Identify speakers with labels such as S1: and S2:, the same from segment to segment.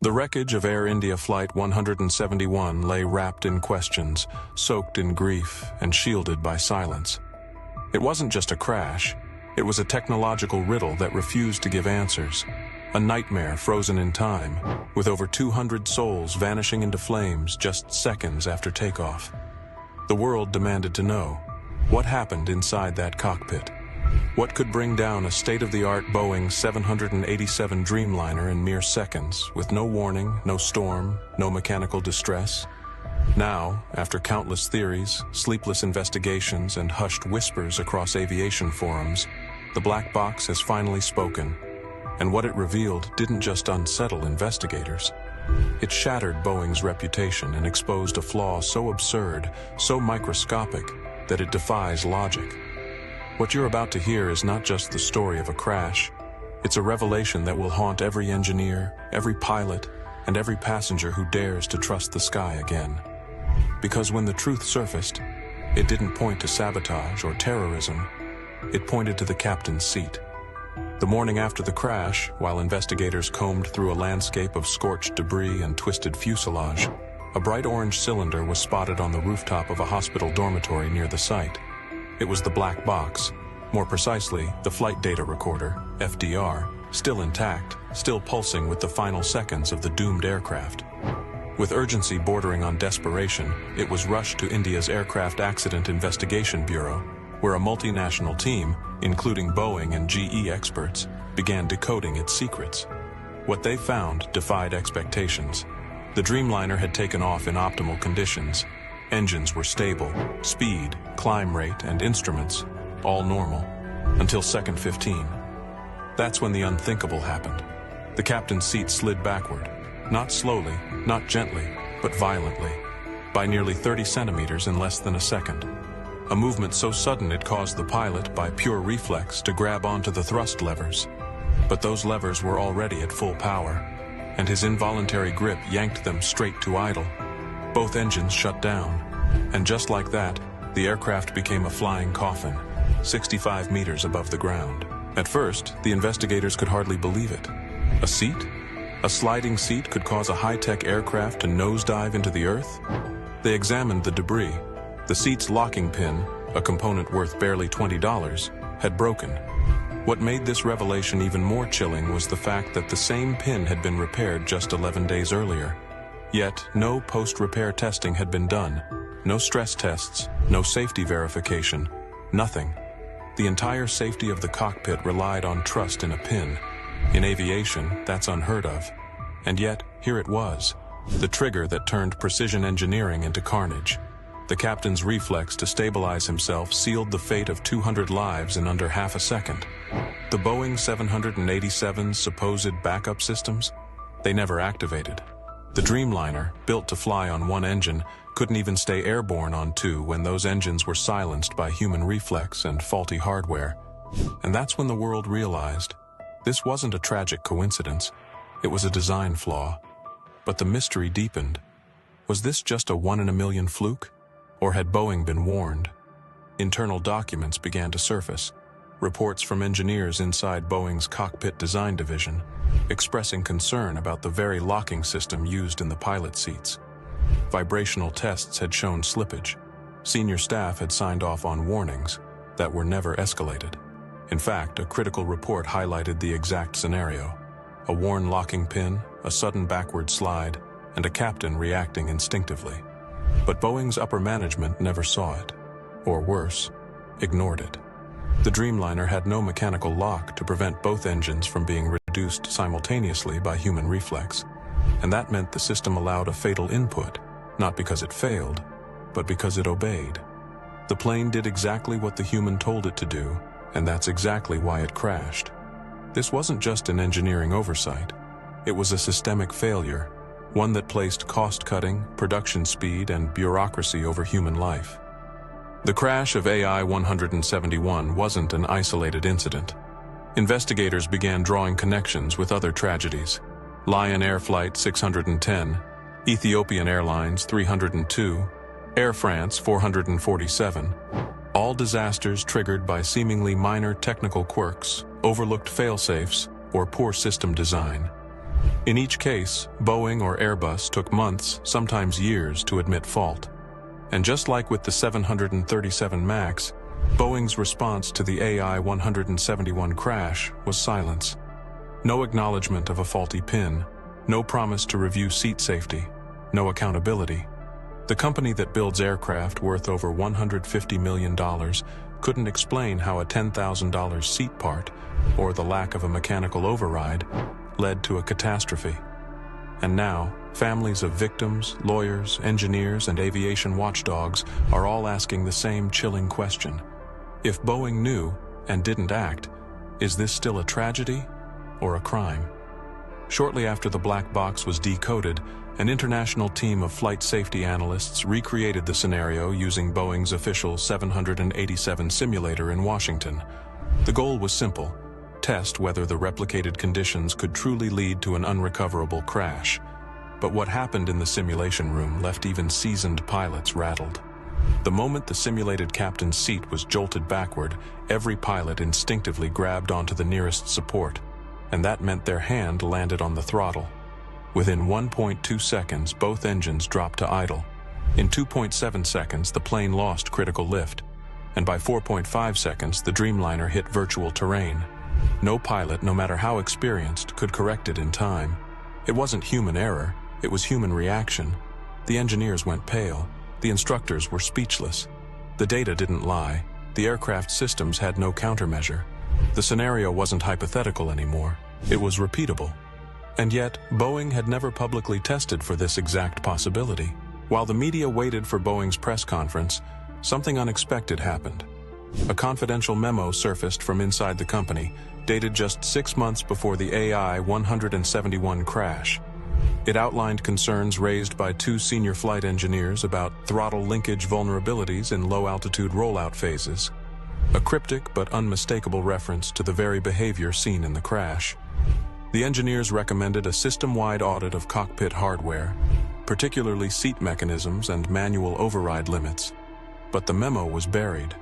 S1: The wreckage of Air India Flight 171 lay wrapped in questions, soaked in grief, and shielded by silence. It wasn't just a crash, it was a technological riddle that refused to give answers. A nightmare frozen in time, with over 200 souls vanishing into flames just seconds after takeoff. The world demanded to know, what happened inside that cockpit? What could bring down a state-of-the-art Boeing 787 Dreamliner in mere seconds, with no warning, no storm, no mechanical distress? Now, after countless theories, sleepless investigations, and hushed whispers across aviation forums, the black box has finally spoken. And what it revealed didn't just unsettle investigators. It shattered Boeing's reputation and exposed a flaw so absurd, so microscopic, that it defies logic. What you're about to hear is not just the story of a crash. It's a revelation that will haunt every engineer, every pilot, and every passenger who dares to trust the sky again. Because when the truth surfaced, it didn't point to sabotage or terrorism. It pointed to the captain's seat. The morning after the crash, while investigators combed through a landscape of scorched debris and twisted fuselage, a bright orange cylinder was spotted on the rooftop of a hospital dormitory near the site. It was the black box, more precisely, the flight data recorder, FDR, still intact, still pulsing with the final seconds of the doomed aircraft. With urgency bordering on desperation, it was rushed to India's Aircraft Accident Investigation Bureau, where a multinational team, including Boeing and GE experts, began decoding its secrets. What they found defied expectations. The Dreamliner had taken off in optimal conditions. Engines were stable, speed, climb rate, and instruments, all normal, until second 15. That's when the unthinkable happened. The captain's seat slid backward, not slowly, not gently, but violently, by nearly 30 centimeters in less than a second. A movement so sudden it caused the pilot, by pure reflex, to grab onto the thrust levers. But those levers were already at full power, and his involuntary grip yanked them straight to idle. Both engines shut down, and just like that, the aircraft became a flying coffin, 65 meters above the ground. At first, the investigators could hardly believe it. A seat? A sliding seat could cause a high-tech aircraft to nosedive into the earth? They examined the debris. The seat's locking pin, a component worth barely $20, had broken. What made this revelation even more chilling was the fact that the same pin had been repaired just 11 days earlier. Yet, no post-repair testing had been done. No stress tests, no safety verification, nothing. The entire safety of the cockpit relied on trust in a pin. In aviation, that's unheard of. And yet, here it was, the trigger that turned precision engineering into carnage. The captain's reflex to stabilize himself sealed the fate of 200 lives in under half a second. The Boeing 787's supposed backup systems? They never activated. The Dreamliner, built to fly on one engine, couldn't even stay airborne on two when those engines were silenced by human reflex and faulty hardware. And that's when the world realized this wasn't a tragic coincidence, it was a design flaw. But the mystery deepened. Was this just a one-in-a-million fluke? Or had Boeing been warned? Internal documents began to surface, reports from engineers inside Boeing's Cockpit Design Division, expressing concern about the very locking system used in the pilot seats. Vibrational tests had shown slippage. Senior staff had signed off on warnings that were never escalated. In fact, a critical report highlighted the exact scenario: a worn locking pin, a sudden backward slide, and a captain reacting instinctively. But Boeing's upper management never saw it, or worse, ignored it. The Dreamliner had no mechanical lock to prevent both engines from being reduced simultaneously by human reflex, and that meant the system allowed a fatal input, not because it failed, but because it obeyed. The plane did exactly what the human told it to do, and that's exactly why it crashed. This wasn't just an engineering oversight. It was a systemic failure, one that placed cost-cutting, production speed, and bureaucracy over human life. The crash of AI-171 wasn't an isolated incident. Investigators began drawing connections with other tragedies: Lion Air Flight 610, Ethiopian Airlines 302, Air France 447, all disasters triggered by seemingly minor technical quirks, overlooked fail-safes, or poor system design. In each case, Boeing or Airbus took months, sometimes years, to admit fault. And just like with the 737 MAX, Boeing's response to the AI-171 crash was silence. No acknowledgement of a faulty pin, no promise to review seat safety, no accountability. The company that builds aircraft worth over $150 million couldn't explain how a $10,000 seat part, or the lack of a mechanical override, led to a catastrophe. And now, families of victims, lawyers, engineers, and aviation watchdogs are all asking the same chilling question. If Boeing knew and didn't act, is this still a tragedy or a crime? Shortly after the black box was decoded, an international team of flight safety analysts recreated the scenario using Boeing's official 787 simulator in Washington. The goal was simple: test whether the replicated conditions could truly lead to an unrecoverable crash. But what happened in the simulation room left even seasoned pilots rattled. The moment the simulated captain's seat was jolted backward, every pilot instinctively grabbed onto the nearest support, and that meant their hand landed on the throttle. Within 1.2 seconds, both engines dropped to idle. In 2.7 seconds, the plane lost critical lift, and by 4.5 seconds, the Dreamliner hit virtual terrain. No pilot, no matter how experienced, could correct it in time. It wasn't human error, it was human reaction. The engineers went pale. The instructors were speechless. The data didn't lie. The aircraft systems had no countermeasure. The scenario wasn't hypothetical anymore. It was repeatable. And yet, Boeing had never publicly tested for this exact possibility. While the media waited for Boeing's press conference, something unexpected happened. A confidential memo surfaced from inside the company, dated just 6 months before the AI-171 crash. It outlined concerns raised by 2 senior flight engineers about throttle linkage vulnerabilities in low-altitude rollout phases. A cryptic but unmistakable reference to the very behavior seen in the crash. The engineers recommended a system-wide audit of cockpit hardware, particularly seat mechanisms and manual override limits. But the memo was buried.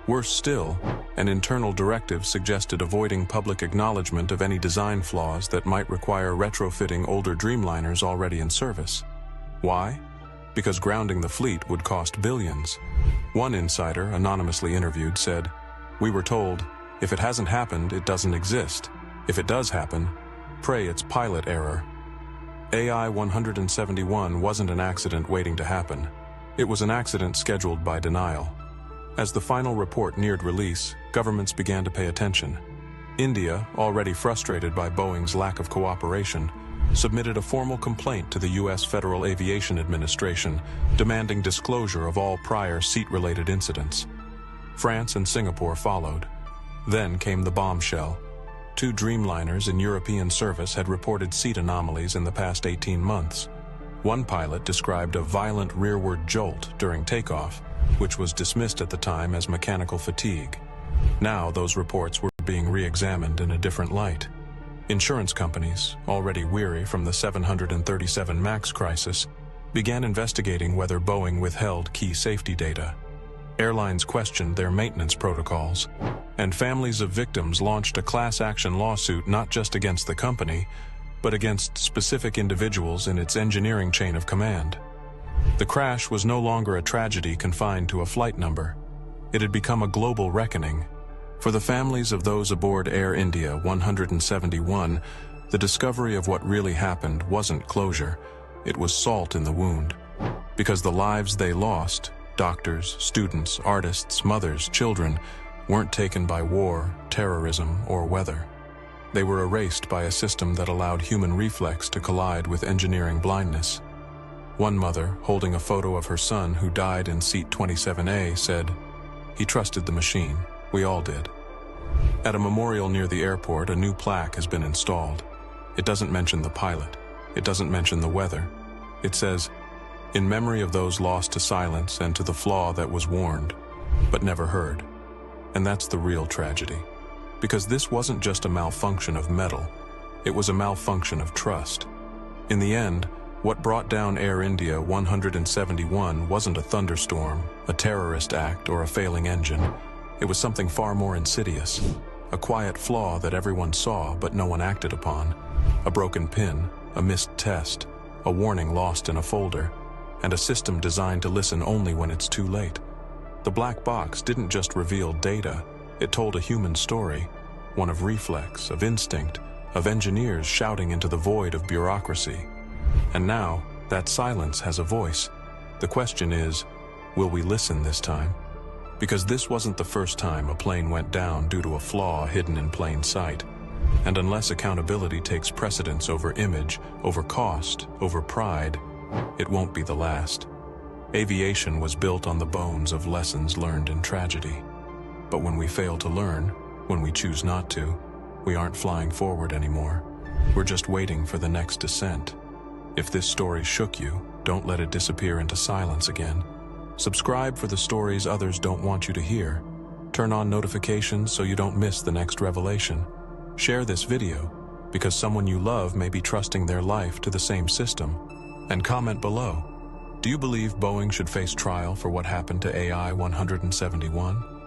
S1: Worse still, an internal directive suggested avoiding public acknowledgement of any design flaws that might require retrofitting older Dreamliners already in service. Why? Because grounding the fleet would cost billions. One insider, anonymously interviewed, said, "We were told, if it hasn't happened, it doesn't exist. If it does happen, pray it's pilot error." AI-171 wasn't an accident waiting to happen. It was an accident scheduled by denial. As the final report neared release, governments began to pay attention. India, already frustrated by Boeing's lack of cooperation, submitted a formal complaint to the U.S. Federal Aviation Administration, demanding disclosure of all prior seat-related incidents. France and Singapore followed. Then came the bombshell. 2 Dreamliners in European service had reported seat anomalies in the past 18 months. One pilot described a violent rearward jolt during takeoff, which was dismissed at the time as mechanical fatigue. Now those reports were being re-examined in a different light. Insurance companies, already weary from the 737 MAX crisis, began investigating whether Boeing withheld key safety data. Airlines questioned their maintenance protocols, and families of victims launched a class action lawsuit not just against the company, but against specific individuals in its engineering chain of command. The crash was no longer a tragedy confined to a flight number. It had become a global reckoning. For the families of those aboard Air India 171, the discovery of what really happened wasn't closure, it was salt in the wound. Because the lives they lost, doctors, students, artists, mothers, children, weren't taken by war, terrorism, or weather. They were erased by a system that allowed human reflex to collide with engineering blindness. One mother, holding a photo of her son who died in seat 27A, said, "He trusted the machine. We all did." At a memorial near the airport, a new plaque has been installed. It doesn't mention the pilot. It doesn't mention the weather. It says, "In memory of those lost to silence and to the flaw that was warned, but never heard." And that's the real tragedy. Because this wasn't just a malfunction of metal. It was a malfunction of trust. In the end, what brought down Air India 171 wasn't a thunderstorm, a terrorist act, or a failing engine. It was something far more insidious. A quiet flaw that everyone saw but no one acted upon. A broken pin, a missed test, a warning lost in a folder, and a system designed to listen only when it's too late. The black box didn't just reveal data, it told a human story, one of reflex, of instinct, of engineers shouting into the void of bureaucracy. And now, that silence has a voice. The question is, will we listen this time? Because this wasn't the first time a plane went down due to a flaw hidden in plain sight. And unless accountability takes precedence over image, over cost, over pride, it won't be the last. Aviation was built on the bones of lessons learned in tragedy. But when we fail to learn, when we choose not to, we aren't flying forward anymore. We're just waiting for the next descent. If this story shook you, don't let it disappear into silence again. Subscribe for the stories others don't want you to hear. Turn on notifications so you don't miss the next revelation. Share this video, because someone you love may be trusting their life to the same system. And comment below. Do you believe Boeing should face trial for what happened to AI 171?